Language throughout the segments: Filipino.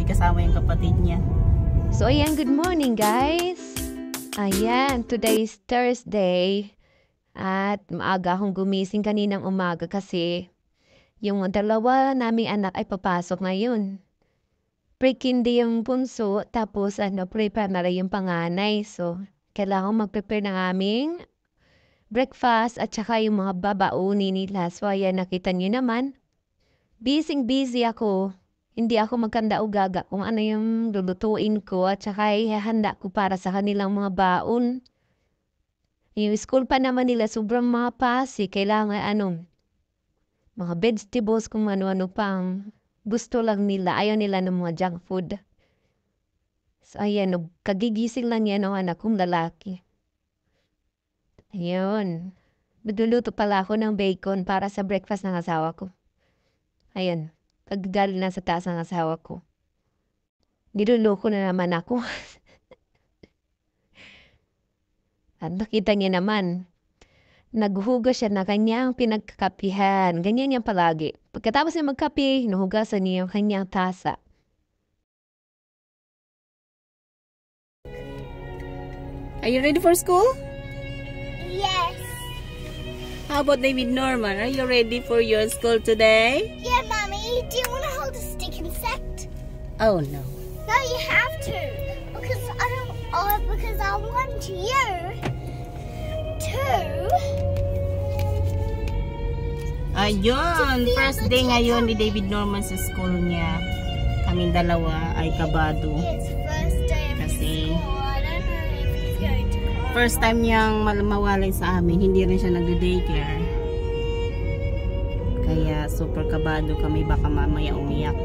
kasi kasama yung kapatid niya. So ayan, good morning guys. Ayan, today is Thursday. At maaga akong gumising kaninang umaga kasi yung dalawa naming anak ay papasok ngayon. Pre-kindy yung bunso, tapos prepare na rin yung panganay. So, kailangan mag-prepare ng aming breakfast at saka yung mga babaunin nila. So, ayan, nakita nyo naman. Busy ako. Hindi ako magkanda o gaga kung ano yung lulutuin ko at saka ihahanda ko para sa kanilang mga baon. Yung school pa naman nila, sobrang mga pasi. Kailangan mga vegetables kung ano-ano pang gusto lang nila. Ayaw nila ng mga junk food. So, ayan, kagigising lang yan ang anak kong lalaki. Ayun. Magluluto pala ako ng bacon para sa breakfast ng asawa ko. Ayan. Paggaling na sa taas ng asawa ko. Niluloko na naman ako. At nakita niya naman, naghuhugas siya na kanyang pinagkakapihan. Ganyan niya palagi. Pagkatapos niya magkape, hinuhugasan niya yung kanyang tasa. Are you ready for school? Yes. How about David Norman? Are you ready for your school today? Yeah, Mommy. Do you want to hold a stick insect? Oh, no. No, you have to. Because I don't. Because I want you to. Ayun, first day ngayon ni David Norman sa school niya. Kaming dalawa ay kabado. It's first day of Kasi school. I don't know if he's going to cry. first time niyang mawalay sa amin, hindi rin siya nag-daycare. Kaya super kabado kami, baka mamaya umiyak.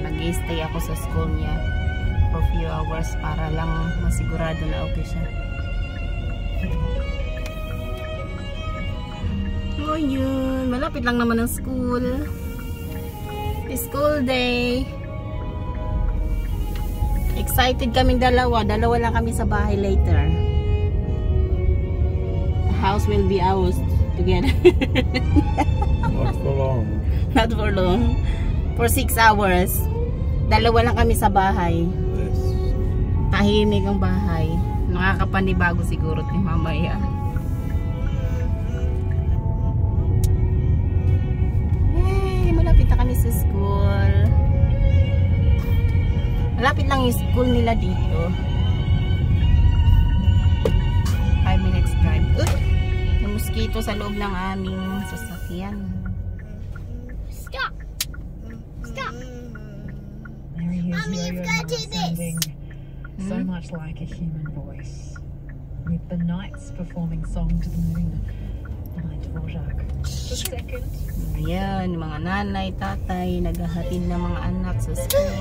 Nag-stay ako sa school niya for few hours para lang masigurado na okay siya. Oh yun, malapit lang naman ang school. School day. Excited kaming dalawa lang kami sa bahay later. The house will be ours together. Not for long. Not for long. For 6 hours. Dalawa lang kami sa bahay. Yes. Tahimik ang bahay. Nakakapanibago siguro ni mamaya. Yay! Malapit na kami sa school. Malapit lang yung school nila dito. 5 minutes drive. Yung mosquito sa loob ng aming sasakyan. Stop. Stop. Mary hears Mommy, you've Yo-Yo got to do Ma sounding this. so much like a human voice, with the knights performing Song to the Moon by Dvorak. The second. Ayan, mga nanay, tatay, naghahatid ng mga anak sa school.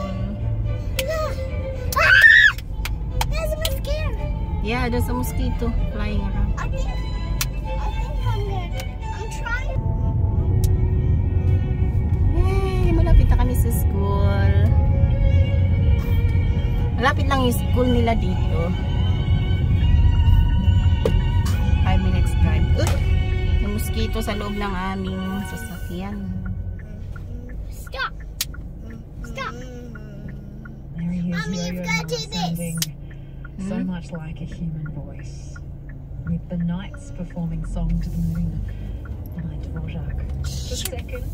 There's a mosquito. Yeah, there's a mosquito flying around. I think I'm trying. Yay, malapit na kami sa school. Malapit lang yung school nila dito. 5 minutes drive. Yung mosquito sa loob ng aming sasakyan. Stop. Stop. Mary hears Mommy, you've Yo-Yo got Ma to do this. sounding so much like a human voice, with the knights performing Song to the Moon by Dvorak. The second.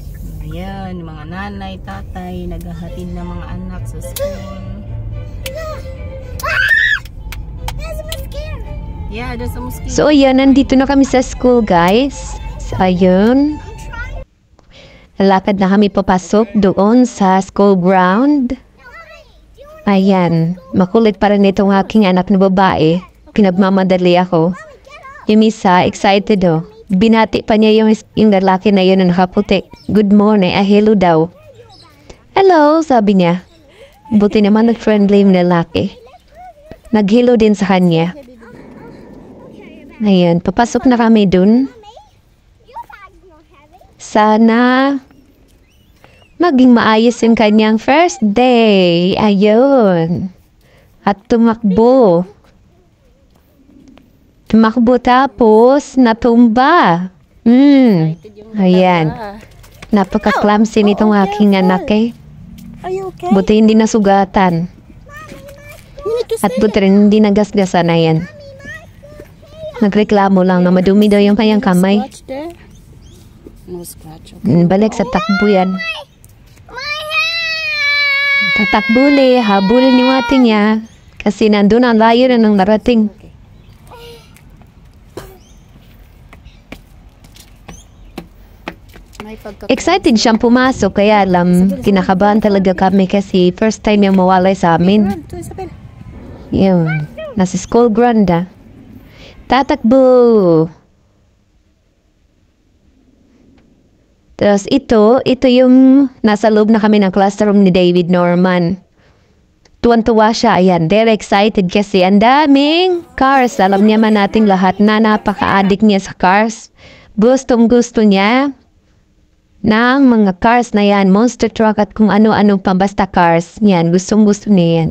Ayan, mga nanay, tatay, naghahatid ng mga anak sa school. There's a mosquito. Yeah, there's a mosquito. So ayan, nandito na kami sa school guys. So ayun. I'm trying. Lalakad na kami papasok doon sa school ground. Ayan, makulit pa rin itong aking anak na babae. Pinagmamadali ako. Yung isa, excited oh. Binati pa niya yung lalaki na yun na nakaputi. Good morning, hello daw. Hello, sabi niya. Buti naman nag-friendly yung lalaki. Nag-hello din sa kanya. Ayan, papasok na kami dun. Your bag's not heavy. Sana maging maayos yung kanyang first day. Ayun. At tumakbo. Tumakbo tapos natumba. Ayan. Napaka-clumsy nitong aking anak eh. Are you okay? Buti hindi nasugatan. You need to At buti rin hindi nagasgasan na yan. Nagreklamo lang na madumi daw yung kanyang kamay. scratch there. No scratch. Okay. Balik sa takbo yan. Tatakbuli, habulin yung ating niya. Kasi nandun ang layo na nang narating. May pagka Excited siyang pumasok kaya alam, kinakabahan talaga kami kasi first time yung mawalay sa amin. Run to Isabel. Yun, nasa school ground Tatakbo! Tapos ito yung nasa loob na kami ng classroom ni David Norman. Tuwan-tuwa siya, ayan, very excited kasi ang daming cars. Alam niya man nating lahat na napaka-addict niya sa cars. Gustong-gusto niya ng mga cars na yan, monster truck at kung ano-ano pang basta cars. Yan, gustong-gusto niya yan.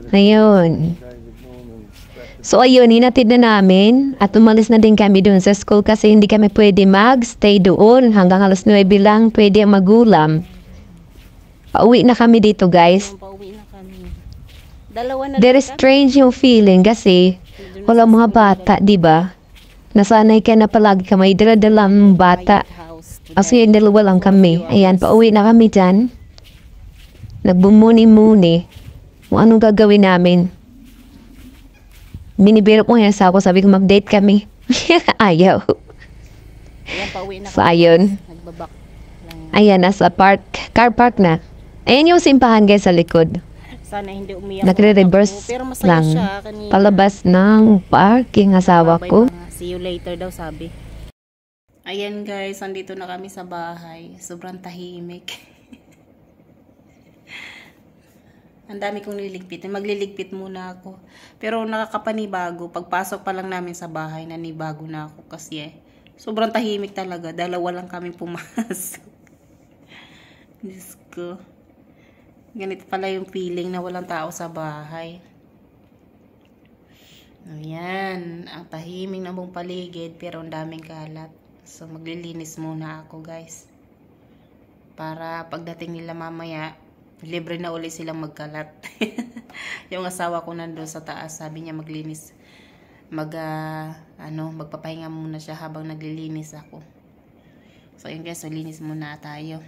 Ayun. So ayun, hinatid na namin at umalis na din kami doon sa school kasi hindi kami pwede mag-stay doon. Hanggang alas 9 lang pwede magulam. Pauwi na kami dito guys. Pauwi na kami. Dalawa na Very strange yung feeling kasi wala mga bata, di ba? Nasanay ka na palagi ka may dala-dalang bata. house. Kasi yung dalawa lang kami. Ayan, pauwi na kami dyan. Nagbumuni-muni. Kung anong gagawin namin. Binibiro ko yan sa ako. Sabi ko mag-date kami. Ayaw. Ayan, pauwi na So, ayun. Nagbabak lang. Ayan, nasa car park na. Ayan yung simbahan guys sa likod. Sana hindi umiyak. Nagre-reverse Pero masaya lang. siya kanina. Palabas ng park yung asawa Bye-bye ko. mga. See you later daw sabi. Ayan guys, andito na kami sa bahay. Sobrang tahimik. Ang dami kong niligpit. Magliligpit muna ako. Pero nakakapanibago. Pagpasok pa lang namin sa bahay, nanibago na ako. Kasi sobrang tahimik talaga. Dalawa lang kami pumasok. Diyos ko. Ganito pala yung feeling na walang tao sa bahay. Ayan. Ang tahimik na buong paligid. Pero ang daming kalat. So maglilinis muna ako guys. Para pagdating nila mamaya, libre na uli silang magkalat. Yung asawa ko nandun sa taas, sabi niya maglinis. Magpapahinga muna siya habang naglilinis ako. So yun guys, so linis muna tayo.